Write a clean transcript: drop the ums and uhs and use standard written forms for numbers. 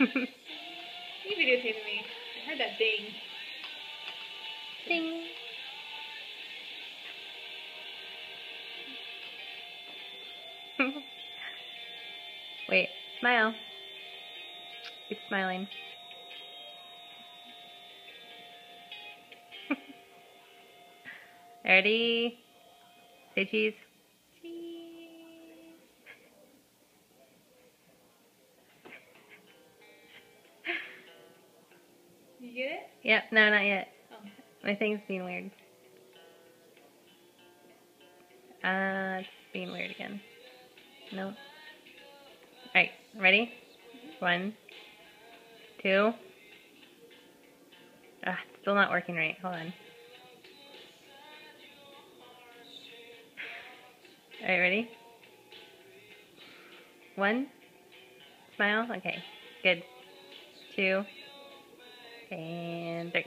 You videotaping me. I heard that ding. Ding. Wait, smile. Keep smiling. Ready? Say cheese. Cheese. You get it? Yep, no, not yet. Oh. My thing's being weird. It's being weird again. No. Alright, ready? 1, 2. It's still not working right. Hold on. Alright, ready? 1. Smile. Okay, good. 2. And 3.